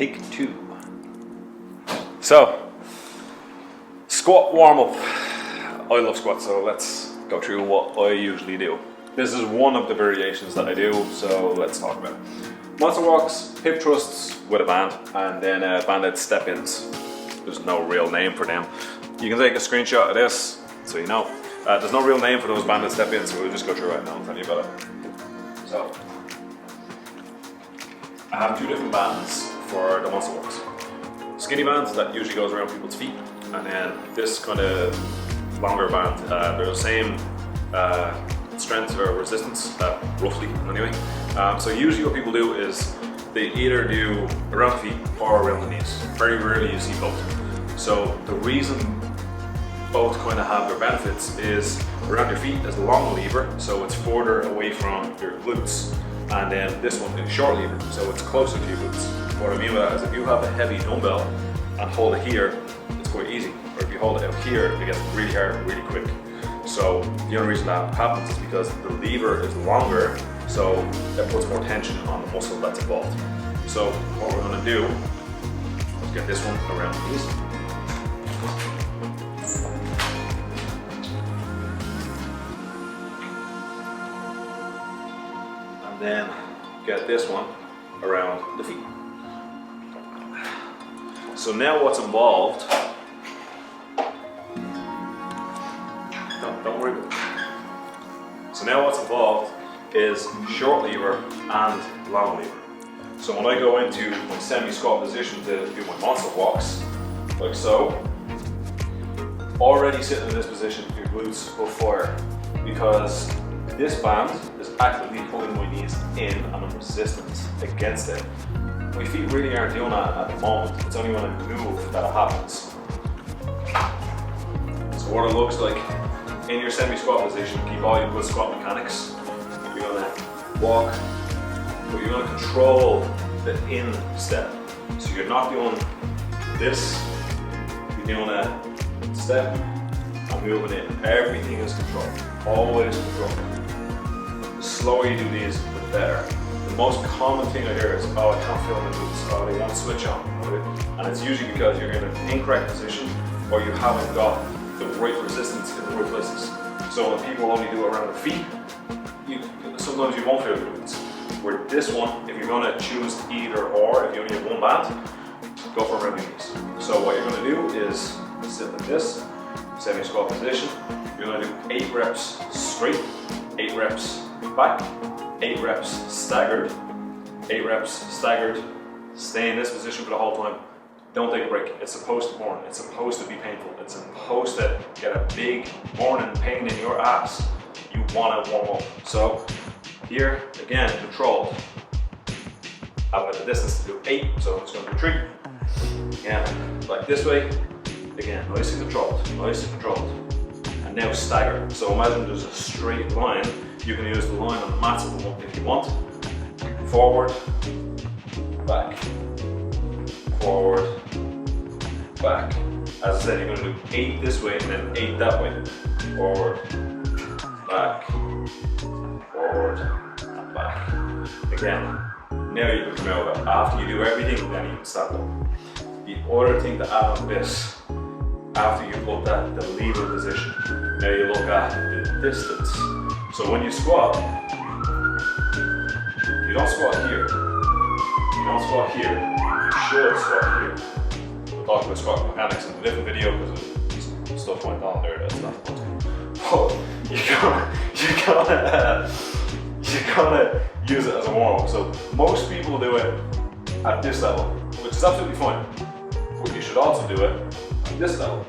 Take 2. So, squat warm up. I love squats, so let's go through what I usually do. This is one of the variations that I do, so let's talk about it. Monster walks, hip thrusts with a band, and then banded step-ins. There's no real name for them. You can take a screenshot of this, so you know. There's no real name for those banded step-ins, so we'll just go through right now and tell you about it. So, I have 2 different bands for the monster walks. Skinny bands that usually goes around people's feet, and then this kind of longer band. They're the same strength or resistance, roughly anyway. So usually what people do is they either do around the feet or around the knees. Very rarely you see both. So the reason both kind of have their benefits is around your feet is the long lever, so it's further away from your glutes, and then this one is short lever, so it's closer to your glutes. What I mean by that is if you have a heavy dumbbell and hold it here, it's quite easy, or if you hold it out here, it gets really hard really quick. So the only reason that happens is because the lever is longer, so that puts more tension on the muscle that's involved. So what we're going to do is get this one around the knees. And then get this one around the feet. So now what's involved, don't worry about it. So now what's involved is short lever and long lever. So when I go into my semi-squat position to do my monster walks, like so, already sitting in this position, your glutes will fire, because this band is actively pulling my knees in and I'm resistant against it. My feet really aren't doing that at the moment. It's only when I move that it happens. So what it looks like in your semi-squat position, keep all your good squat mechanics. You're gonna walk, but you're gonna control the in step. So you're not doing this, you're doing a step and moving in. Everything is controlled, always controlled. The slower you do these, the better. The most common thing I hear is, oh, I can't feel my glutes, oh, they won't switch on. And it's usually because you're in an incorrect position or you haven't got the right resistance in the right places. So when people only do it around the feet, sometimes you won't feel the glutes. Where this one, if you're going to choose either or, if you only have one band, go for around the knees. So what you're going to do is sit like this, semi-squat position. You're going to do 8 reps straight, 8 reps back, 8 reps staggered, 8 reps staggered. Stay in this position for the whole time. Don't take a break. It's supposed to burn. It's supposed to be painful. It's supposed to get a big burning pain in your ass. You want to warm up. So here, again, controlled. I've got the distance to do 8, so I'm just going to do 3. Again, like this way. Again, nice and controlled, nice and controlled. And now stagger. So imagine there's a straight line. You can use the line on the mats if you want. Forward, back, forward, back. As I said, you're going to do 8 this way and then 8 that way. Forward, back, forward, and back. Again, now you can come out of it. After you do everything, then you can stand up. The other thing to add on this, after you've looked at the lever position, now you look at the distance. So when you squat, you don't squat here. You don't squat here. You should squat here. We'll talk about squat mechanics in a different video because there's stuff went on there that's not supposed to. But you're gonna use it as a warm-up. So most people do it at this level, which is absolutely fine. But you should also do it at this level,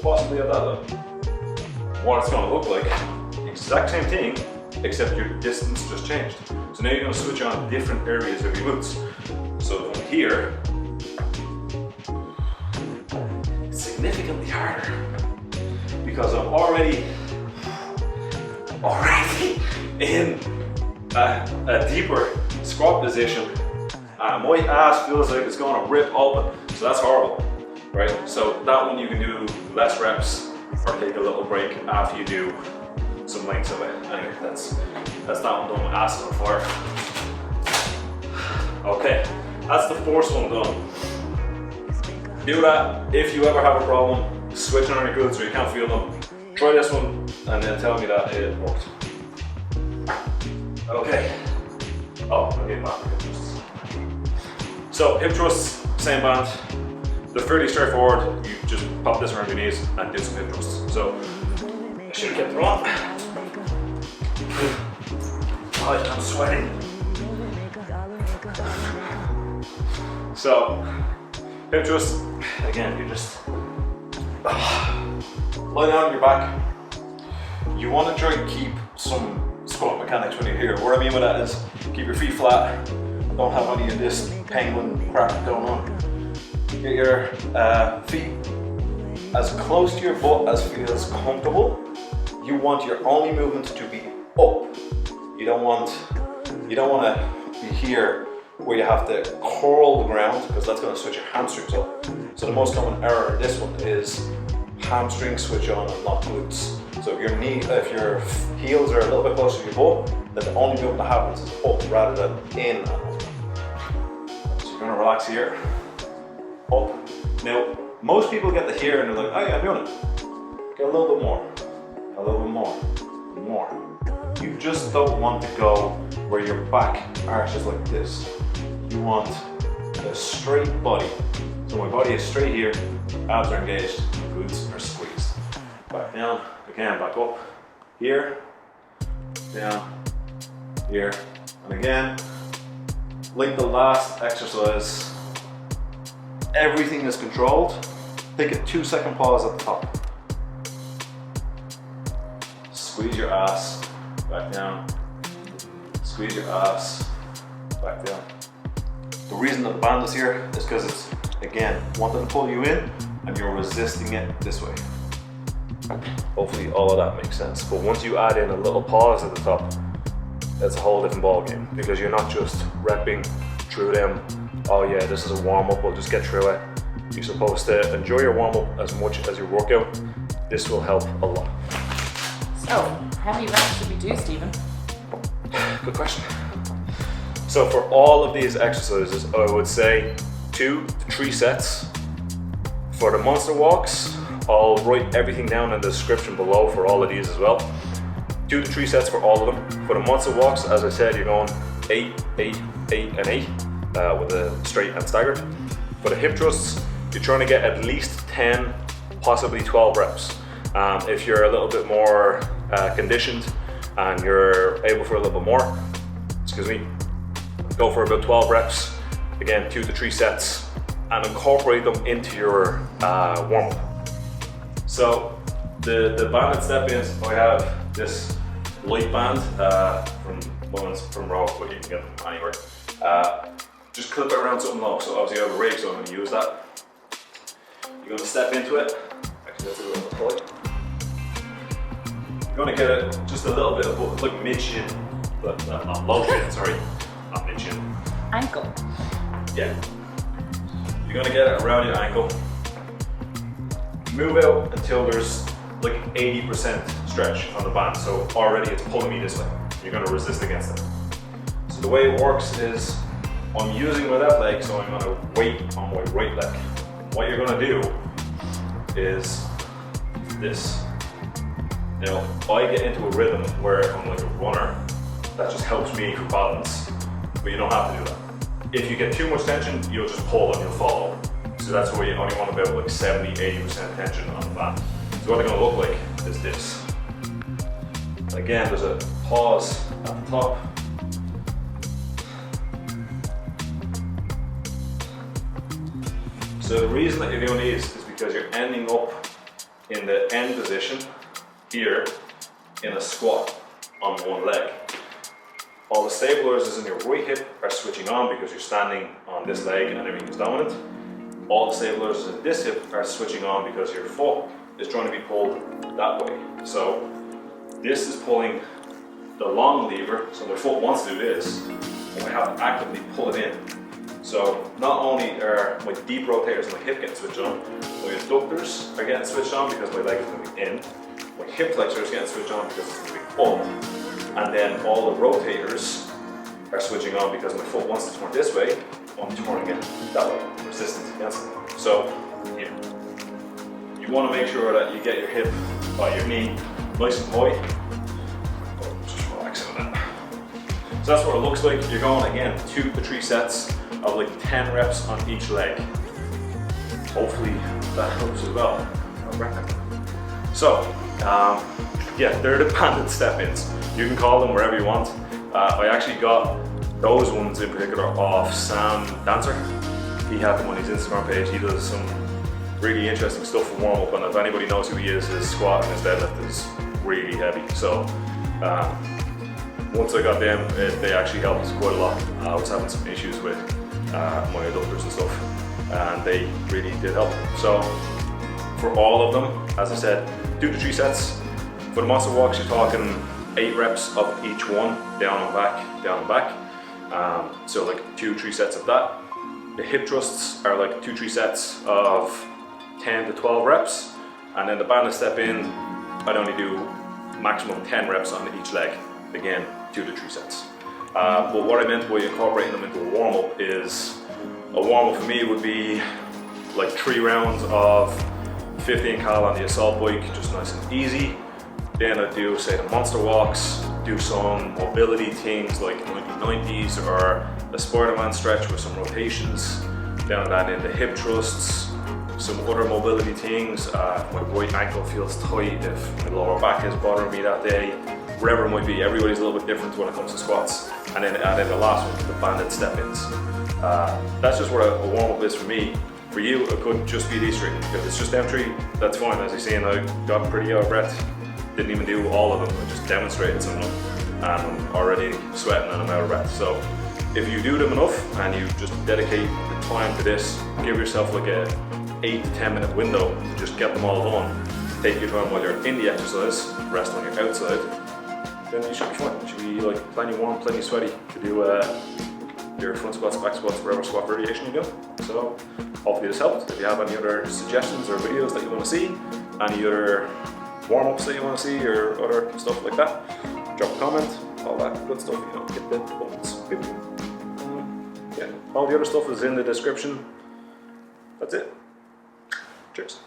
possibly at that level. What it's going to look like, exact same thing, except your distance just changed. So now you're going to switch on different areas of your glutes. So from here, it's significantly harder because I'm already in a deeper squat position. My ass feels like it's going to rip open, so that's horrible, right? So that one you can do less reps or take a little break after you do some lengths of it. Anyway, that's that one done with ass on fire. Okay, That's the first one done. Do that if you ever have a problem switching on your glutes or you can't feel them. Try this one and then tell me that it worked. Okay. Oh, I'm getting back to hip thrusts. So hip thrusts, same band. They're fairly straightforward. You just pop this around your knees and do some hip thrusts. So I should have kept them on. Oh, I'm sweating. So hip thrusts, again, you just lie down on your back. You want to try and keep some squat mechanics when you're here. What I mean by that is keep your feet flat. Don't have any of this penguin crap going on. Get your feet as close to your butt as feels comfortable. You want your only movement to be up. You don't want to be here where you have to curl the ground because that's going to switch your hamstrings up. So the most common error in this one is hamstring switch on and not glutes. So if your heels are a little bit closer to your butt, then the only movement that happens is up rather than in and up. So you're going to relax here, up. Now, most people get the here and they're like, oh yeah, I'm doing it. Get a little bit more, a little bit more, more. You just don't want to go where your back arches like this. You want a straight body. So my body is straight here, abs are engaged, glutes are squeezed. Back down, again, back up. Here, down, here, and again, like the last exercise, everything is controlled. Take a 2-second pause at the top. Squeeze your ass, back down. Squeeze your ass, back down. The reason that the band is here is because it's, again, wanting to pull you in and you're resisting it this way. Hopefully all of that makes sense. But once you add in a little pause at the top, it's a whole different ball game because you're not just repping through them. Oh yeah, this is a warm up, we'll just get through it. You're supposed to enjoy your warm up as much as your workout. This will help a lot. So, how many reps should we do, Stephen? Good question. So for all of these exercises, I would say 2 to 3 sets. For the monster walks, I'll write everything down in the description below for all of these as well. 2 to 3 sets for all of them. For the monster walks, as I said, you're going 8, 8, 8, and 8 with a straight and staggered. For the hip thrusts, you're trying to get at least 10, possibly 12 reps. If you're a little bit more conditioned and you're able for a little bit more, go for about 12 reps. Again, 2 to 3 sets, and incorporate them into your warm up. So the banded step-ins, I have this light band from Raw, but you can get them anywhere. Just clip it around something low. So obviously I have a rig, so I'm going to use that. You're going to step into it. Actually, let's do a little pull. You're going to get it just a little bit above, like mid-shin, but not low shin, sorry, not mid-shin. Ankle. Yeah. You're going to get it around your ankle. Move out until there's like 80% stretch on the band. So already it's pulling me this way. You're going to resist against it. So the way it works is I'm using my left leg, so I'm going to weight on my right leg. What you're going to do is this. Now, I get into a rhythm where I'm like a runner. That just helps me for balance, but you don't have to do that. If you get too much tension, you'll just pull and you'll fall over. So that's why you only want about like 70-80% tension on the band. So what they're going to look like is this. Again, there's a pause at the top. So the reason that you're doing these is because you're ending up in the end position here in a squat on one leg. All the stabilizers in your right hip are switching on because you're standing on this leg and everything is dominant. All the stabilizers in this hip are switching on because your foot is trying to be pulled that way. So this is pulling the long lever, so my foot wants to do this, and I have to actively pull it in. So not only are my deep rotators and my hip getting switched on, my adductors are getting switched on because my leg is moving in, my hip flexor is getting switched on because it's moving up, and then all the rotators are switching on because my foot wants to turn this way, I'm turning it that way, resistance against it. So yeah, you want to make sure that you get your hip, your knee nice and high. Just relaxing on that. So that's what it looks like. You're going again 2 to 3 sets of like 10 reps on each leg. Hopefully that helps as well. I reckon. So yeah, they're the banded step-ins. You can call them wherever you want. I actually got those ones in particular off Sam Dancer. He had them on his Instagram page. He does some really interesting stuff for warm-up, and if anybody knows who he is, his squat and his deadlift is really heavy. So once I got them, they actually helped quite a lot. I was having some issues with my adductors and stuff, and they really did help. So for all of them, as I said, 2 to 3 sets. For the monster walks, you're talking 8 reps of each one, down and back, down and back. So like 2 to 3 sets of that. The hip thrusts are like 2 to 3 sets of 10 to 12 reps, and then the banded step in, I'd only do maximum 10 reps on each leg. Again, 2 to 3 sets. But what I meant by incorporating them into a warm-up is, a warm-up for me would be like 3 rounds of 15 cal on the assault bike, just nice and easy. Then I'd do, say, the monster walks, do some mobility things like 90s or a Spider-Man stretch with some rotations. Then I'd add in the hip thrusts, some other mobility things. My right ankle feels tight, if my lower back is bothering me that day, whatever it might be. Everybody's a little bit different when it comes to squats. And then add in the last one, the banded step-ins. That's just what a warm-up is for me. For you, it could just be these 3. If it's just them 3, that's fine. As you're seeing, I got pretty out of breath. Didn't even do all of them, I just demonstrated some of them. And I'm already sweating and I'm out of breath. So if you do them enough and you just dedicate the time to this, give yourself like a 8 to 10 minute window to just get them all done. Take your time while you're in the exercise, rest when you're outside, then you should be fine. You should be like plenty warm, plenty sweaty to do your front squats, back squats, whatever squat variation you do. So hopefully this helped. If you have any other suggestions or videos that you want to see, any other warm-ups that you want to see or other stuff like that, drop a comment, all that good stuff, you know, hit the buttons. Yeah, all the other stuff is in the description. That's it. Cheers.